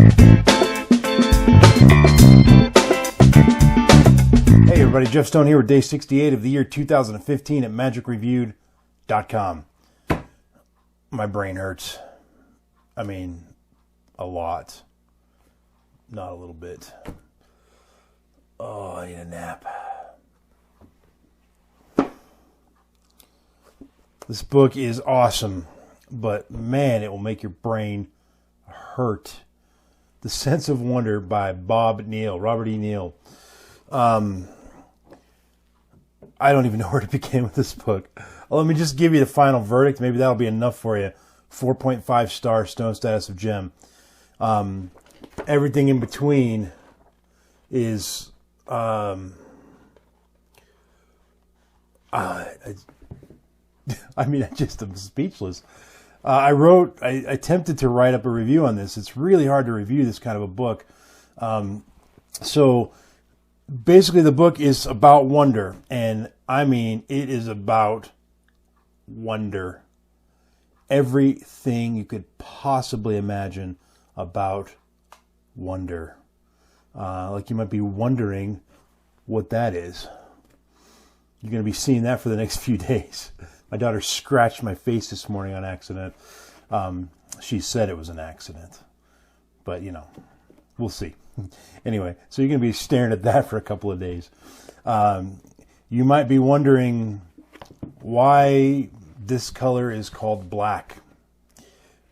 Hey everybody, Jeff Stone here with day 68 of the year 2015 at magicreviewed.com. My brain hurts. I mean, a lot. Not a little bit. Oh, I need a nap. This book is awesome, but man, it will make your brain hurt. The Sense of Wonder by Robert E. Neale. I don't even know where to begin with this book. Let me just give you the final verdict. Maybe that'll be enough for you. 4.5 star, stone status of gem. Everything in between is... I just am speechless. I attempted to write up a review on this. It's really hard to review this kind of a book. So basically the book is about wonder, and I mean it is about wonder. Everything you could possibly imagine about wonder. Like you might be wondering what that is. You're going to be seeing that for the next few days. My daughter scratched my face this morning on accident. She said it was an accident, but we'll see. Anyway, so you're going to be staring at that for a couple of days. You might be wondering why this color is called black.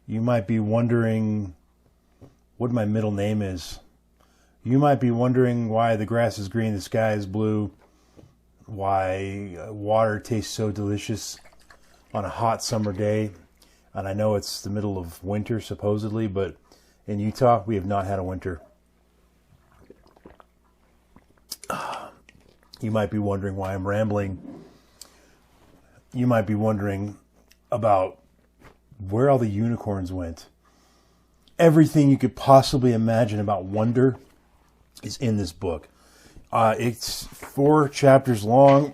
You might be wondering what my middle name is. You might be wondering why the grass is green, the sky is blue, why water tastes so delicious on a hot summer day. And I know it's the middle of winter, supposedly, but in Utah, we have not had a winter. You might be wondering why I'm rambling. You might be wondering about where all the unicorns went. Everything you could possibly imagine about wonder is in this book. It's 4 chapters long,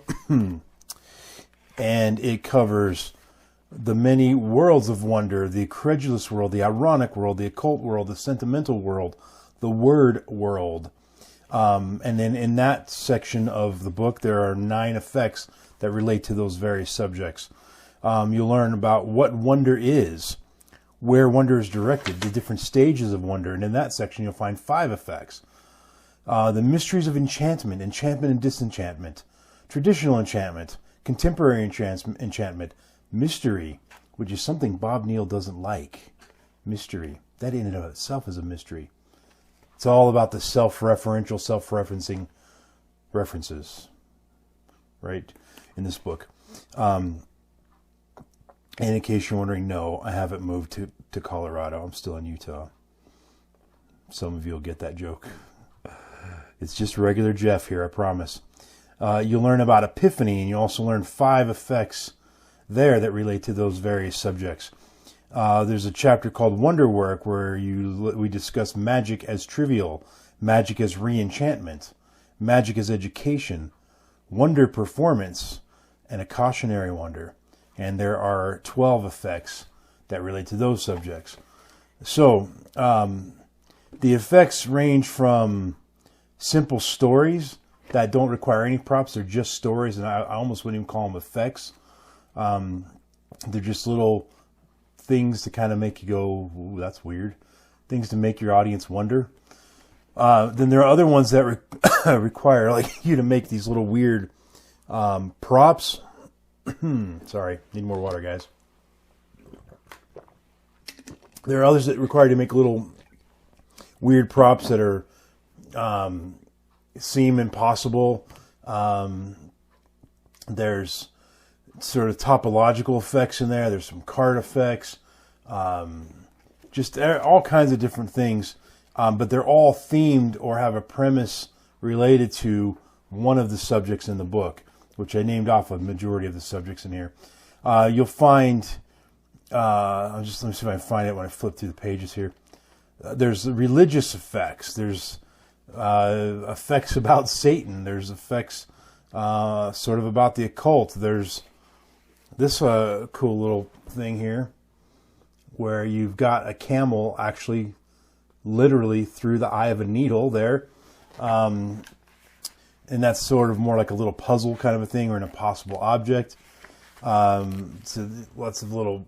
and it covers the many worlds of wonder: the incredulous world, the ironic world, the occult world, the sentimental world, the word world. And then in that section of the book, there are 9 effects that relate to those various subjects. You'll learn about what wonder is, where wonder is directed, the different stages of wonder. And in that section, you'll find 5 effects. The mysteries of enchantment, enchantment and disenchantment, traditional enchantment, contemporary enchantment, mystery, which is something Bob Neale doesn't like. Mystery. That in and of itself is a mystery. It's all about the self-referential, self-referencing references, right, in this book. And in case you're wondering, no, I haven't moved to Colorado. I'm still in Utah. Some of you will get that joke. It's just regular Jeff here, I promise. You'll learn about epiphany, and you also learn 5 effects there that relate to those various subjects. There's a chapter called Wonderwork where we discuss magic as trivial, magic as re-enchantment, magic as education, wonder performance, and a cautionary wonder. And there are 12 effects that relate to those subjects. So the effects range from simple stories that don't require any props. They're just stories, and I almost wouldn't even call them effects. They're just little things to kind of make you go, ooh, that's weird. Things to make your audience wonder. Then there are other ones that require like you to make these little weird props. Sorry, need more water, guys. There are others that require you to make little weird props that are seem impossible. There's sort of topological effects in there. There's some card effects. Just all kinds of different things. But they're all themed or have a premise related to one of the subjects in the book, which I named off a majority of the subjects in here. You'll find, let me see if I can find it when I flip through the pages here. There's religious effects. There's effects about Satan. There's effects sort of about the occult. There's this cool little thing here where you've got a camel actually literally through the eye of a needle there. And that's sort of more like a little puzzle kind of a thing, or an impossible object. So lots of little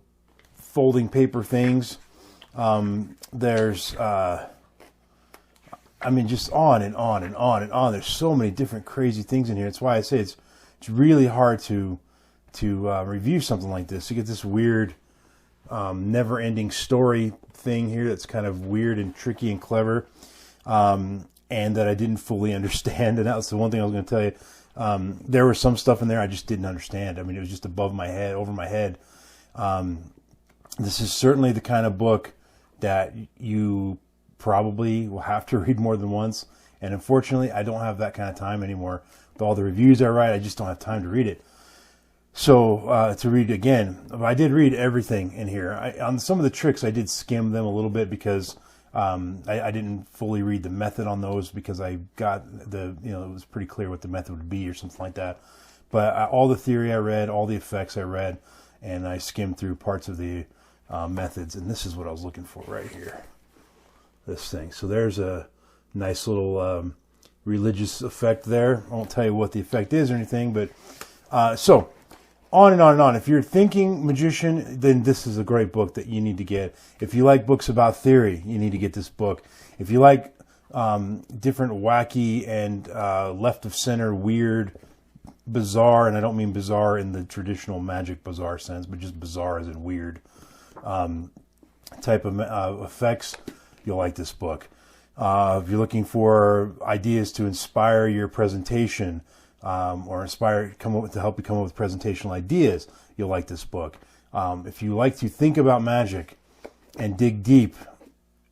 folding paper things. There's, just on and on and on and on. There's so many different crazy things in here. That's why I say it's really hard to review something like this. You get this weird, never-ending story thing here that's kind of weird and tricky and clever, and that I didn't fully understand. And that was the one thing I was going to tell you. There was some stuff in there I just didn't understand. I mean, it was just above my head, over my head. This is certainly the kind of book that you probably will have to read more than once. And unfortunately, I don't have that kind of time anymore. With all the reviews I write, I just don't have time to read it. So to read again, I did read everything in here. On some of the tricks, I did skim them a little bit because I didn't fully read the method on those, because I got it was pretty clear what the method would be or something like that. But all the theory I read, all the effects I read, and I skimmed through parts of the methods. And this is what I was looking for right here. This thing. So there's a nice little religious effect there. I won't tell you what the effect is or anything, but so on and on and on. If you're a thinking magician, then this is a great book that you need to get. If you like books about theory, you need to get this book. If you like different wacky and left of center, weird, bizarre, and I don't mean bizarre in the traditional magic bizarre sense, but just bizarre as in weird type of effects, you'll like this book. If you're looking for ideas to inspire your presentation, or to help you come up with presentational ideas, you'll like this book. If you like to think about magic and dig deep,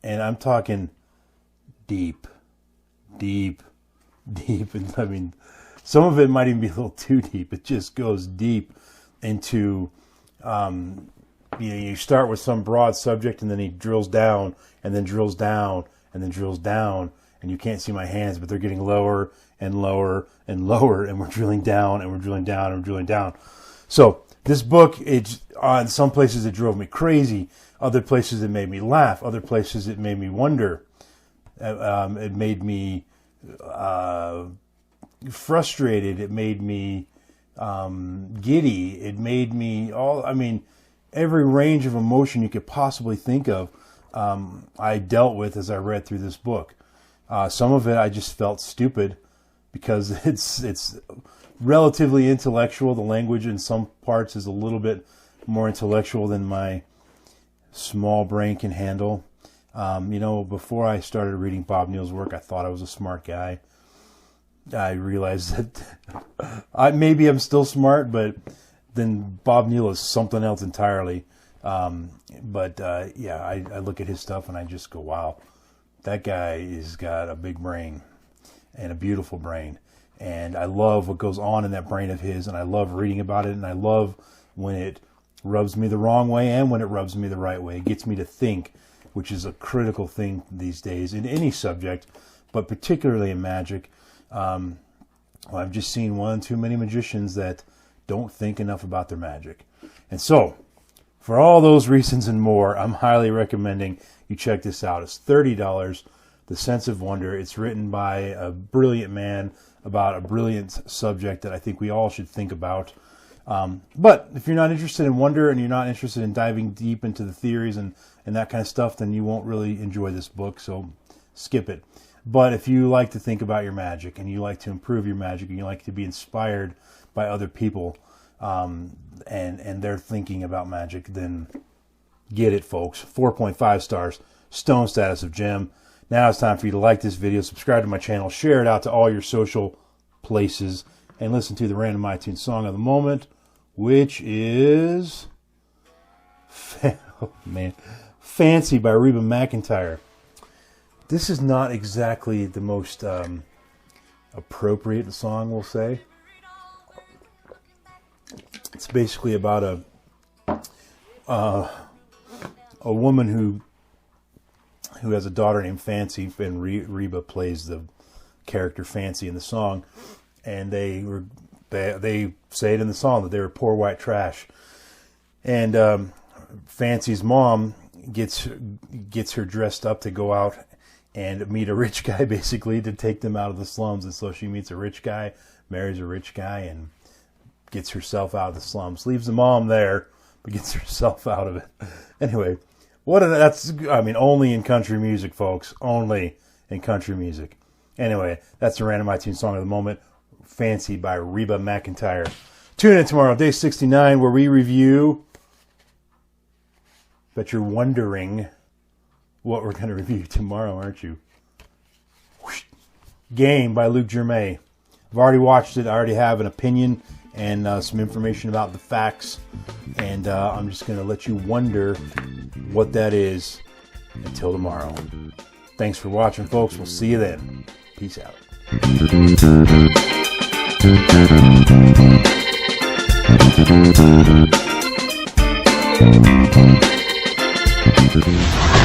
and I'm talking deep, and I mean, some of it might even be a little too deep. It just goes deep into, you start with some broad subject, and then he drills down, and then drills down, and then drills down, and you can't see my hands, but they're getting lower and lower and lower, and we're drilling down, and we're drilling down, and we're drilling down. So this book, in some places it drove me crazy, other places it made me laugh, other places it made me wonder. It made me frustrated. It made me giddy. It made me every range of emotion you could possibly think of, I dealt with as I read through this book. Some of it I just felt stupid because it's relatively intellectual. The language in some parts is a little bit more intellectual than my small brain can handle. Before I started reading Bob Neale's work, I thought I was a smart guy. I realized that maybe I'm still smart, but then Bob Neale is something else entirely. I look at his stuff and I just go, wow, that guy has got a big brain and a beautiful brain. And I love what goes on in that brain of his, and I love reading about it, and I love when it rubs me the wrong way and when it rubs me the right way. It gets me to think, which is a critical thing these days in any subject, but particularly in magic. I've just seen one too many magicians that don't think enough about their magic. And so, for all those reasons and more, I'm highly recommending you check this out. It's $30, The Sense of Wonder. It's written by a brilliant man about a brilliant subject that I think we all should think about. But if you're not interested in wonder and you're not interested in diving deep into the theories and that kind of stuff, then you won't really enjoy this book, so skip it. But if you like to think about your magic and you like to improve your magic and you like to be inspired by other people and their thinking about magic, then get it, folks. 4.5 stars, stone status of gem. Now it's time for you to like this video, subscribe to my channel, share it out to all your social places, and listen to the random iTunes song of the moment, which is Fancy by Reba McEntire. This is not exactly the most appropriate song, we'll say. It's basically about a woman who has a daughter named Fancy, and Reba plays the character Fancy in the song. And they say it in the song that they were poor white trash. And Fancy's mom gets her dressed up to go out and meet a rich guy basically to take them out of the slums. And so she meets a rich guy, marries a rich guy, and gets herself out of the slums. Leaves the mom there, but gets herself out of it. Anyway, only in country music, folks. Only in country music. Anyway, that's the Random iTunes Song of the Moment, Fancy by Reba McEntire. Tune in tomorrow, day 69, where we review... Bet you're wondering what we're going to review tomorrow, aren't you? Game by Luke Germain. I've already watched it. I already have an opinion and some information about the facts. And I'm just going to let you wonder what that is until tomorrow. Thanks for watching, folks. We'll see you then. Peace out. Thank you.